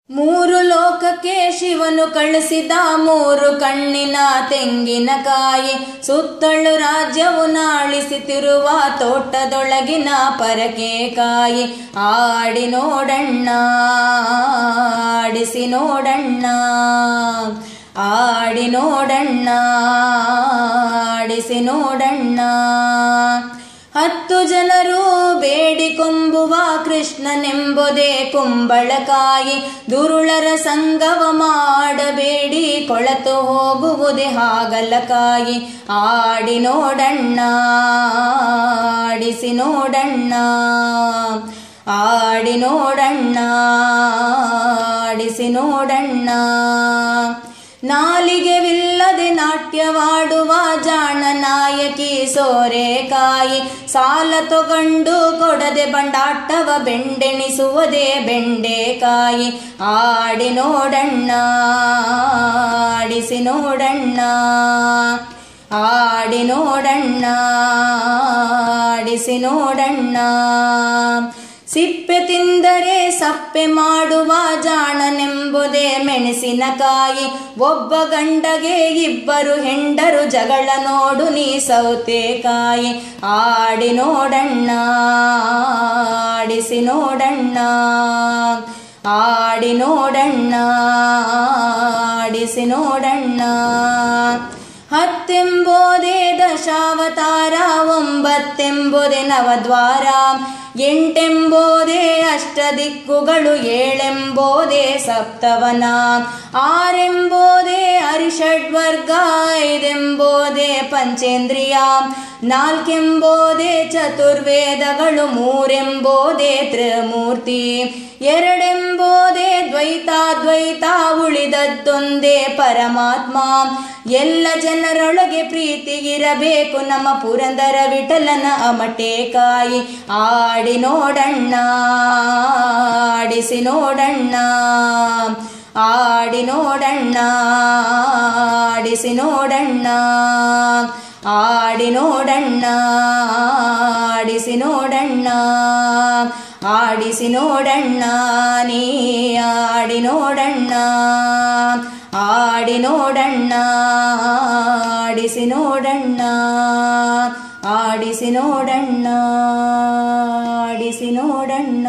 ಮೂರು ಲೋಕಕ್ಕೆ ಶಿವನು ಕಳಿಸಿದ ಮೂರು ಕಣ್ಣಿನ ತೆಂಗಿನಕಾಯಿ, ಸುತ್ತಳು ರಾಜ್ಯವು ನಾಳಿಸುತ್ತಿರುವ ತೋಟದೊಳಗಿನ ಪರಕೆಕಾಯಿ. ಆಡಿ ನೋಡಣ್ಣ, ಆಡಿಸಿ ನೋಡಣ್ಣ, ಆಡಿ ನೋಡಣ್ಣ, ಆಡಿಸಿ ನೋಡಣ್ಣ. 10 ಜನರು ಬೇಡಿಕೊಂಬುವ ಕೃಷ್ಣನೆಂಬುದೇ ಕುಂಬಳಕಾಯಿ. ದುರುಳರ ಸಂಗವ ಮಾಡಬೇಡಿ, ಕೊಳತು ಹೋಗುವುದೇ ಹಾಗಲಕಾಯಿ. ಆಡಿ ನೋಡಣ್ಣ, ಆಡಿಸಿ ನೋಡಣ್ಣ, ಆಡಿ ನೋಡಣ್ಣ, ಆಡಿಸಿ ನೋಡಣ್ಣ. ನಾಲಿಗೆವಿಲ್ಲದೆ ನಾಟ್ಯವಾಡುವ ಜಾಣ ನಾಯಕಿ ಸೋರೆಕಾಯಿ. ಸಾಲ ತೊಗೊಂಡು ಕೊಡದೆ ಬಂಡಾಟವ ಬೆಂಡೆಣಿಸುವುದೇ ಬೆಂಡೆಕಾಯಿ. ಆಡಿ ನೋಡಣ್ಣ, ಆಡಿಸಿ ನೋಡಣ್ಣ, ಆಡಿ ನೋಡಣ್ಣ, ಆಡಿಸಿ ನೋಡಣ್ಣ. ಸಿಪ್ಪೆ ತಿಂದರೆ ಸಪ್ಪೆ ಮಾಡುವ ಜಾಣನೆಂಬುದೇ ಮೆಣಸಿನಕಾಯಿ. ಒಬ್ಬ ಗಂಡಗೆ ಇಬ್ಬರು ಹೆಂಡರು, ಜಗಳ ನೋಡು ನೀ ಸೌತೆಕಾಯಿ. ಆಡಿ ನೋಡಣ್ಣ, ಆಡಿಸಿ ನೋಡಣ್ಣ, ಆಡಿ ನೋಡಣ್ಣ, ಆಡಿಸಿ ನೋಡಣ್ಣ. 10 ಎಂಬುದೇ ದಶಾವತಾರ, 9 ಎಂಬುದೇ ನವದ್ವಾರ, 8 ಎಂಬುದೇ ಅಷ್ಟದಿಕ್ಕುಗಳು, 7 ಎಂಬುದೇ ಸಪ್ತವನ, 6 ಎಂಬುದೇ ಅರಿಷಡ್ವರ್ಗ, 5 ಎಂಬುದೇ ಪಂಚೇಂದ್ರಿಯ, 4 ಎಂಬುದೇ ಚತುರ್ವೇದಗಳು, 3 ಎಂಬುದೇ ತ್ರಿಮೂರ್ತಿ, 2 ಎಂಬುದೇ ದ್ವೈತಾದ್ವೈತ, ಉಳಿದದ್ದೊಂದೇ ಪರಮಾತ್ಮ. ಎಲ್ಲ ಜನರೊಳಗೆ ಪ್ರೀತಿ ಇರಬೇಕು, ನಮ್ಮ ಪುರಂದರ ವಿಠಲನ ಅಮಟೆಕಾಯಿ. ಆಡಿ ನೋಡಣ್ಣ, ಆಡಿಸಿ ನೋಡಣ್ಣ, ಆಡಿ ನೋಡಣ್ಣ, ಆಡಿಸಿ ನೋಡಣ್ಣ, ಆಡಿ ನೋಡಣ್ಣ, ಆಡಿಸಿ ನೋಡಣ್ಣ, ಆಡಿಸಿ ನೋಡಣ್ಣ. ನೀ ಆಡಿ ನೋಡಣ್ಣ, ಆಡಿ ನೋಡಣ್ಣ, ಆಡಿಸಿ ನೋಡಣ್ಣ, ಆಡಿಸಿ ನೋಡಣ್ಣ, ಆಡಿಸಿ ನೋಡಣ್ಣ.